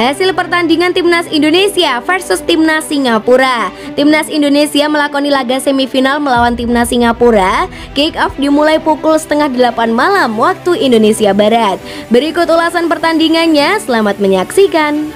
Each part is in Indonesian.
Hasil pertandingan Timnas Indonesia versus Timnas Singapura. Timnas Indonesia melakoni laga semifinal melawan Timnas Singapura. Kick off dimulai pukul 7:30 malam waktu Indonesia Barat. Berikut ulasan pertandingannya, selamat menyaksikan.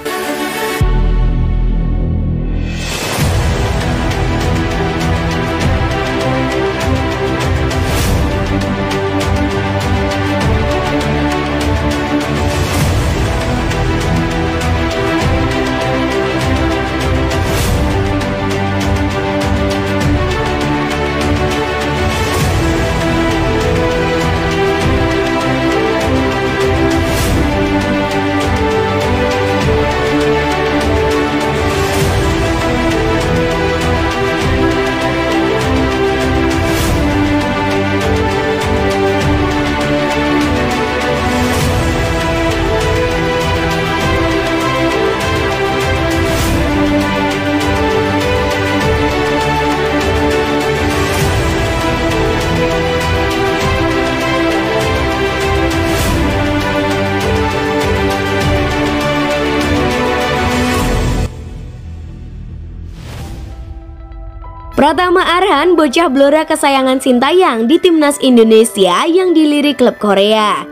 Pratama Arhan, bocah blora kesayangan Sintayong di Timnas Indonesia yang dilirik klub Korea.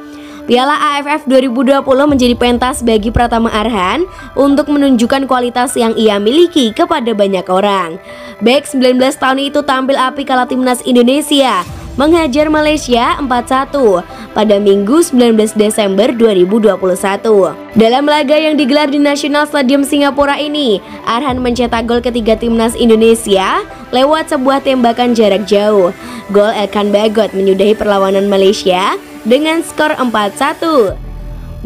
Piala AFF 2020 menjadi pentas bagi Pratama Arhan untuk menunjukkan kualitas yang ia miliki kepada banyak orang. Bek 19 tahun itu tampil api kala Timnas Indonesia menghajar Malaysia 4-1 pada Minggu 19 Desember 2021. Dalam laga yang digelar di National Stadium Singapura ini, Arhan mencetak gol ketiga Timnas Indonesia lewat sebuah tembakan jarak jauh. Gol Elkan Bagot menyudahi perlawanan Malaysia dengan skor 4-1.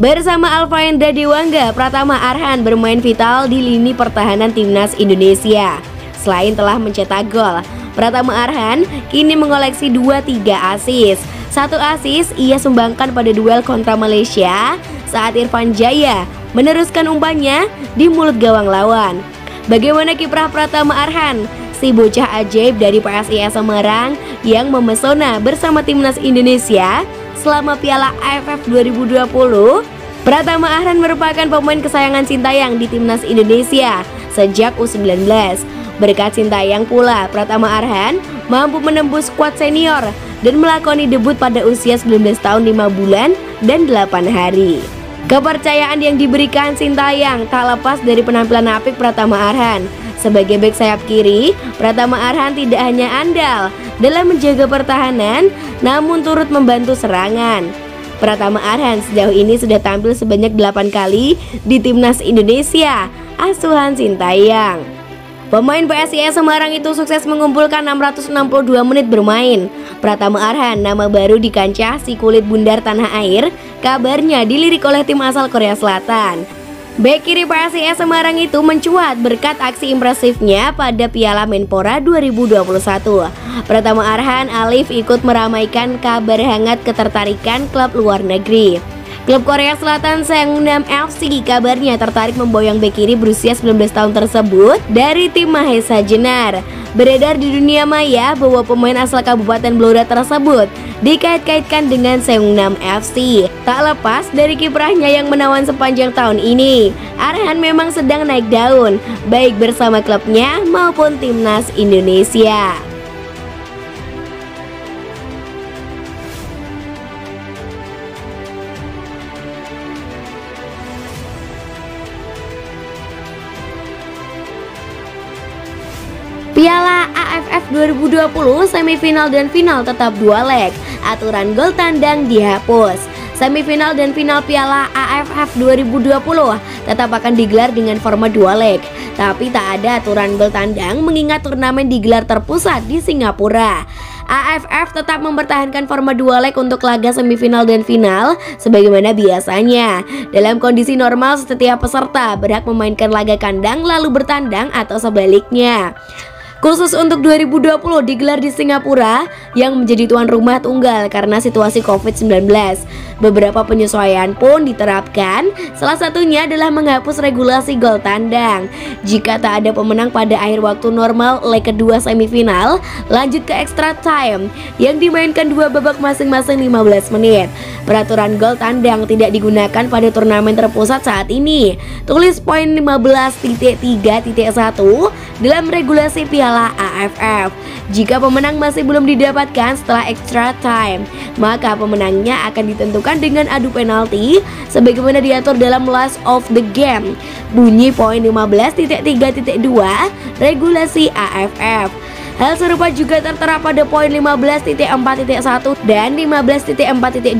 Bersama Alfahendra Dewangga, Pratama Arhan bermain vital di lini pertahanan Timnas Indonesia. Selain telah mencetak gol, Pratama Arhan kini mengoleksi 2-3 assist. 1 assist ia sumbangkan pada duel kontra Malaysia saat Irfan Jaya meneruskan umpannya di mulut gawang lawan. Bagaimana kiprah Pratama Arhan, si bocah ajaib dari PSIS Semarang yang memesona bersama Timnas Indonesia selama Piala AFF 2020? Pratama Arhan merupakan pemain kesayangan Sintayong di Timnas Indonesia sejak U19. Berkat Sintayong pula, Pratama Arhan mampu menembus skuad senior dan melakoni debut pada usia 19 tahun 5 bulan dan 8 hari. Kepercayaan yang diberikan Sintayong tak lepas dari penampilan apik Pratama Arhan. Sebagai bek sayap kiri, Pratama Arhan tidak hanya andal dalam menjaga pertahanan, namun turut membantu serangan. Pratama Arhan sejauh ini sudah tampil sebanyak 8 kali di Timnas Indonesia asuhan Sintayong. Pemain PSIS Semarang itu sukses mengumpulkan 662 menit bermain. Pratama Arhan, nama baru di kancah si kulit bundar tanah air, kabarnya dilirik oleh tim asal Korea Selatan. Bek kiri PSIS Semarang itu mencuat berkat aksi impresifnya pada Piala Menpora 2021. Pratama Arhan Alif ikut meramaikan kabar hangat ketertarikan klub luar negeri. Klub Korea Selatan Seongnam FC kabarnya tertarik memboyong bek kiri berusia 19 tahun tersebut dari tim Mahesa Jenar. Beredar di dunia maya bahwa pemain asal Kabupaten Blora tersebut dikait-kaitkan dengan Seongnam FC. Tak lepas dari kiprahnya yang menawan sepanjang tahun ini, Arhan memang sedang naik daun, baik bersama klubnya maupun Timnas Indonesia. Piala AFF 2020 semifinal dan final tetap 2 leg. Aturan gol tandang dihapus. Semifinal dan final Piala AFF 2020 tetap akan digelar dengan format 2 leg. Tapi tak ada aturan gol tandang mengingat turnamen digelar terpusat di Singapura. AFF tetap mempertahankan format 2 leg untuk laga semifinal dan final sebagaimana biasanya. Dalam kondisi normal, setiap peserta berhak memainkan laga kandang lalu bertandang atau sebaliknya. Khusus untuk 2020 digelar di Singapura yang menjadi tuan rumah tunggal karena situasi COVID-19. Beberapa penyesuaian pun diterapkan, salah satunya adalah menghapus regulasi gol tandang. Jika tak ada pemenang pada akhir waktu normal leg kedua semifinal, lanjut ke extra time yang dimainkan dua babak masing-masing 15 menit. Peraturan gol tandang tidak digunakan pada turnamen terpusat saat ini. Tulis poin 15.3.1 dalam regulasi Piala AFF. Jika pemenang masih belum didapatkan setelah extra time, maka pemenangnya akan ditentukan dengan adu penalti sebagaimana diatur dalam last of the game. Bunyi poin 15.3.2 regulasi AFF. Hal serupa juga tertera pada poin 15.4.1 dan 15.4.2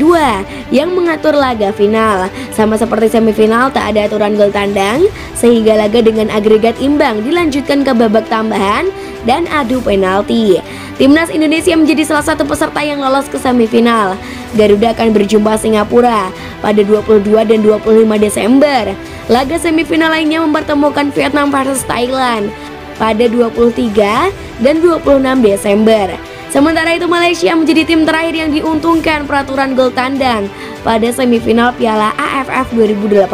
yang mengatur laga final. Sama seperti semifinal, tak ada aturan gol tandang sehingga laga dengan agregat imbang dilanjutkan ke babak tambahan dan adu penalti. Timnas Indonesia menjadi salah satu peserta yang lolos ke semifinal. Garuda akan berjumpa Singapura pada 22 dan 25 Desember. Laga semifinal lainnya mempertemukan Vietnam versus Thailand pada 23 dan 26 Desember. Sementara itu Malaysia menjadi tim terakhir yang diuntungkan peraturan gol tandang pada semifinal Piala AFF 2018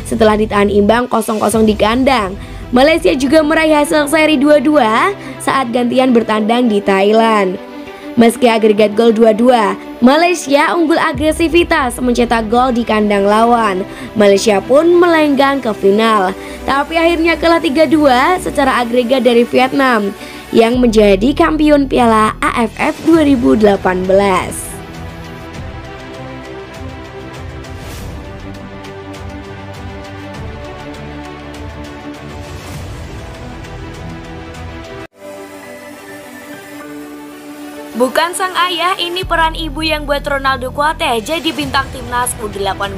setelah ditahan imbang 0-0 di kandang. Malaysia juga meraih hasil seri 2-2 saat gantian bertandang di Thailand. Meski agregat gol 2-2, Malaysia unggul agresivitas mencetak gol di kandang lawan. Malaysia pun melenggang ke final, tapi akhirnya kalah 3-2 secara agregat dari Vietnam yang menjadi kampiun Piala AFF 2018. Bukan sang ayah, ini peran ibu yang buat Ronaldo Kuateh jadi bintang timnas U18.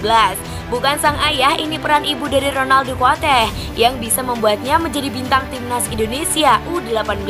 Bukan sang ayah, ini peran ibu dari Ronaldo Kuateh yang bisa membuatnya menjadi bintang timnas Indonesia U18.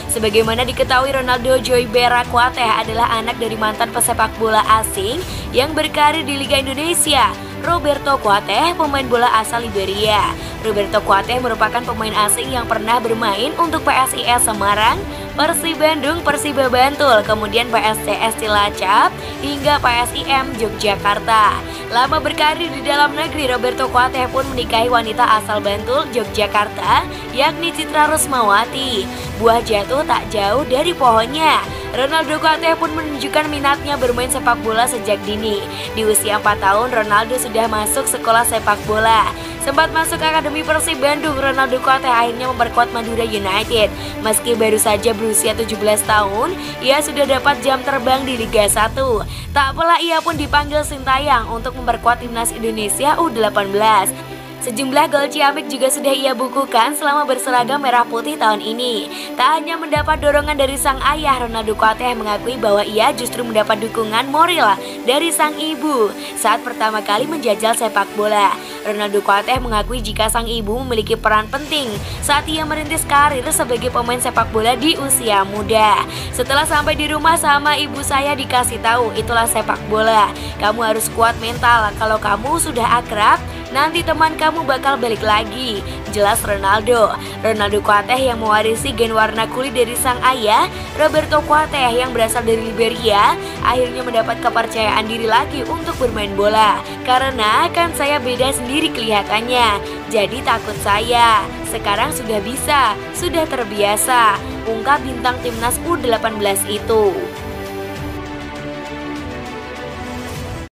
Sebagaimana diketahui, Ronaldo Joybera Kuateh adalah anak dari mantan pesepak bola asing yang berkarir di Liga Indonesia, Roberto Kuateh, pemain bola asal Liberia. Roberto Kuateh merupakan pemain asing yang pernah bermain untuk PSIS Semarang, Persib Bandung, Persiba Bantul, kemudian PSCS Cilacap, hingga PSIM Yogyakarta. Lama berkarir di dalam negeri, Roberto Kuateh pun menikahi wanita asal Bantul, Yogyakarta, yakni Citra Rusmawati. Buah jatuh tak jauh dari pohonnya. Ronaldo Kuateh pun menunjukkan minatnya bermain sepak bola sejak dini. Di usia 4 tahun, Ronaldo sudah masuk sekolah sepak bola. Sempat masuk akademi Persib Bandung, Ronaldo Kuateh akhirnya memperkuat Madura United. Meski baru saja berusia 17 tahun, ia sudah dapat jam terbang di Liga 1. Tak apalah, ia pun dipanggil Sintayang untuk memperkuat timnas Indonesia U18. Sejumlah gol ciamik juga sudah ia bukukan selama berseragam merah putih tahun ini. Tak hanya mendapat dorongan dari sang ayah, Ronaldo Kuateh mengakui bahwa ia justru mendapat dukungan moral dari sang ibu saat pertama kali menjajal sepak bola. Ronaldo Kuateh mengakui jika sang ibu memiliki peran penting saat ia merintis karir sebagai pemain sepak bola di usia muda. Setelah sampai di rumah sama ibu saya dikasih tahu, itulah sepak bola. Kamu harus kuat mental, kalau kamu sudah akrab, nanti teman kamu bakal balik lagi, jelas Ronaldo. Ronaldo Kuateh yang mewarisi gen warna kulit dari sang ayah, Roberto Kuateh yang berasal dari Liberia, akhirnya mendapat kepercayaan diri lagi untuk bermain bola. Karena kan saya beda sendiri kelihatannya, jadi takut saya. Sekarang sudah bisa, sudah terbiasa, ungkap bintang timnas U18 itu.